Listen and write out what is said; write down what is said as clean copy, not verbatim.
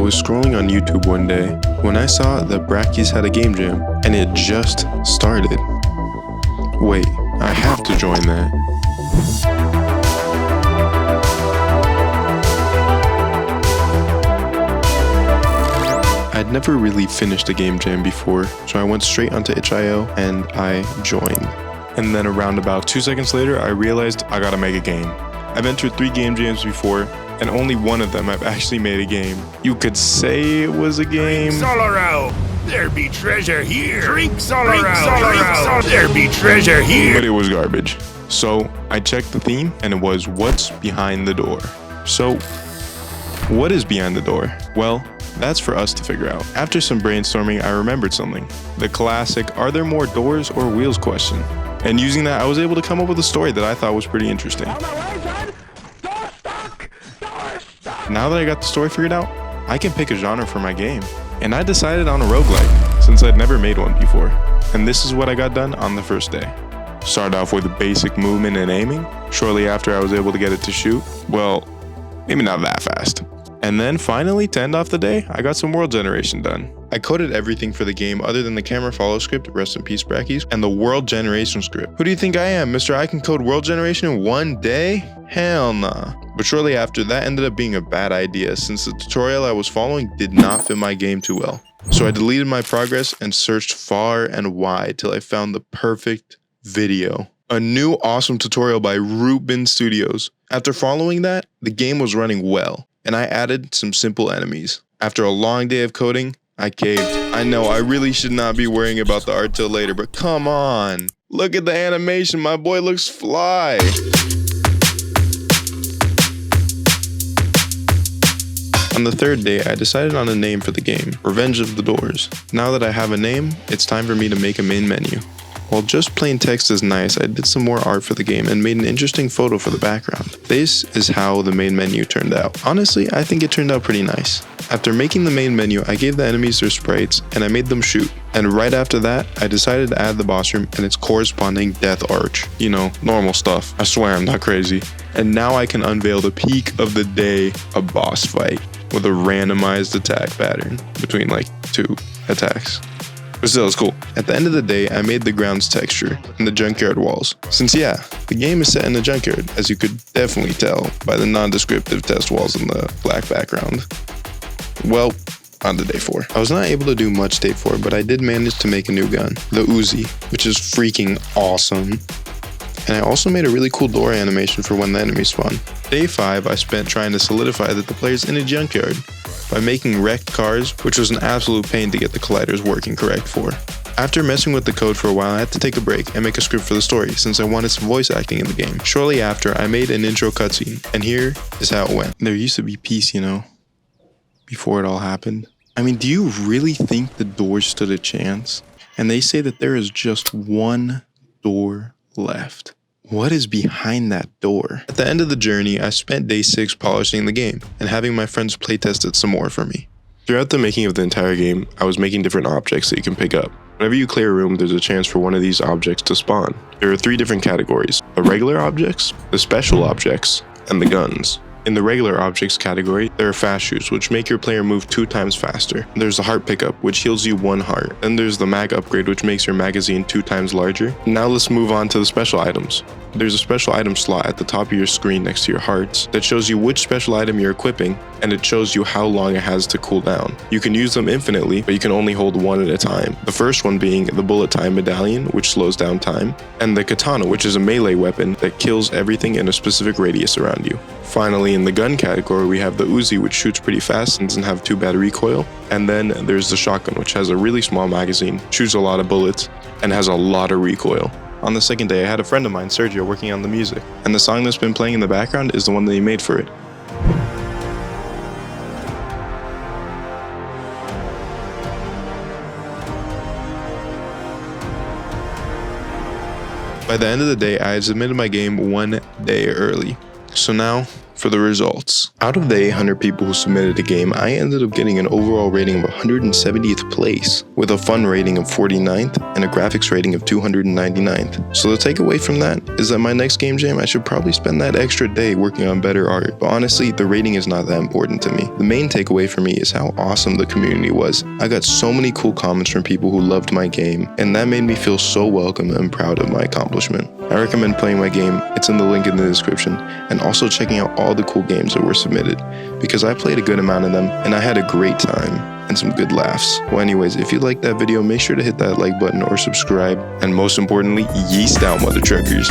was scrolling on YouTube one day when I saw that Brackies had a game jam, and it just started. Wait, I have to join that. I'd never really finished a game jam before, so I went straight onto itch.io and I joined. And then around about 2 seconds later, I realized I gotta make a game. I've entered 3 game jams before, and only one of them I've actually made a game. You could say it was a game. Drinks all around. There be treasure here. Drinks all around. There be treasure here. But it was garbage. So I checked the theme, and it was what's behind the door. So what is behind the door? Well, that's for us to figure out. After some brainstorming, I remembered something. The classic, are there more doors or wheels question. And using that, I was able to come up with a story that I thought was pretty interesting. Now that I got the story figured out, I can pick a genre for my game. And I decided on a roguelike, since I'd never made one before. And this is what I got done on the first day. Started off with basic movement and aiming. Shortly after, I was able to get it to shoot. Well, maybe not that fast. And then finally, to end off the day, I got some world generation done. I coded everything for the game other than the camera follow script, rest in peace Brackies, and the world generation script. Who do you think I am, Mr. I can code world generation in one day? Hell nah. But shortly after, that ended up being a bad idea since the tutorial I was following did not fit my game too well. So I deleted my progress and searched far and wide till I found the perfect video. A new awesome tutorial by Bootbin Studios. After following that, the game was running well, and I added some simple enemies. After a long day of coding, I caved. I know I really should not be worrying about the art till later, but come on. Look at the animation, my boy looks fly. On the third day, I decided on a name for the game, Revenge of the Doors. Now that I have a name, it's time for me to make a main menu. While just plain text is nice, I did some more art for the game and made an interesting photo for the background. This is how the main menu turned out. Honestly, I think it turned out pretty nice. After making the main menu, I gave the enemies their sprites and I made them shoot. And right after that, I decided to add the boss room and its corresponding death arch. You know, normal stuff. I swear I'm not crazy. And now I can unveil the peak of the day, a boss fight with a randomized attack pattern between like 2 attacks. But still, it's cool. At the end of the day, I made the ground's texture and the junkyard walls. Since yeah, the game is set in a junkyard, as you could definitely tell by the non-descriptive test walls in the black background. Well, on to day 4. I was not able to do much day 4, but I did manage to make a new gun, the Uzi, which is freaking awesome. And I also made a really cool door animation for when the enemies spawn. Day 5, I spent trying to solidify that the player's in a junkyard by making wrecked cars, which was an absolute pain to get the colliders working correct for. After messing with the code for a while, I had to take a break and make a script for the story since I wanted some voice acting in the game. Shortly after, I made an intro cutscene, and here is how it went. There used to be peace, you know, before it all happened. I mean, do you really think the doors stood a chance? And they say that there is just one door left. What is behind that door? At the end of the journey, I spent day 6 polishing the game and having my friends playtest it some more for me. Throughout the making of the entire game, I was making different objects that you can pick up. Whenever you clear a room, there's a chance for one of these objects to spawn. There are 3 different categories: the regular objects, the special objects, and the guns. In the regular objects category, there are fast shoots, which make your player move 2 times faster. There's the heart pickup, which heals you 1 heart. Then there's the mag upgrade, which makes your magazine 2 times larger. Now let's move on to the special items. There's a special item slot at the top of your screen next to your hearts that shows you which special item you're equipping, and it shows you how long it has to cool down. You can use them infinitely, but you can only hold 1 at a time. The first one being the bullet time medallion, which slows down time, and the katana, which is a melee weapon that kills everything in a specific radius around you. Finally, in the gun category, we have the Uzi, which shoots pretty fast and doesn't have too bad recoil. And then there's the shotgun, which has a really small magazine, shoots a lot of bullets, and has a lot of recoil. On the second day, I had a friend of mine, Sergio, working on the music, and the song that's been playing in the background is the one that he made for it. By the end of the day, I had submitted my game 1 day early. So now, for the results. Out of the 800 people who submitted a game, I ended up getting an overall rating of 170th place, with a fun rating of 49th and a graphics rating of 299th. So the takeaway from that is that my next game jam, I should probably spend that extra day working on better art. But honestly, the rating is not that important to me. The main takeaway for me is how awesome the community was. I got so many cool comments from people who loved my game, and that made me feel so welcome and proud of my accomplishment. I recommend playing my game, it's in the link in the description, and also checking out all the cool games that were submitted, because I played a good amount of them and I had a great time and some good laughs. Well anyways, if you liked that video, make sure to hit that like button or subscribe, and most importantly, yeast out, mother truckers.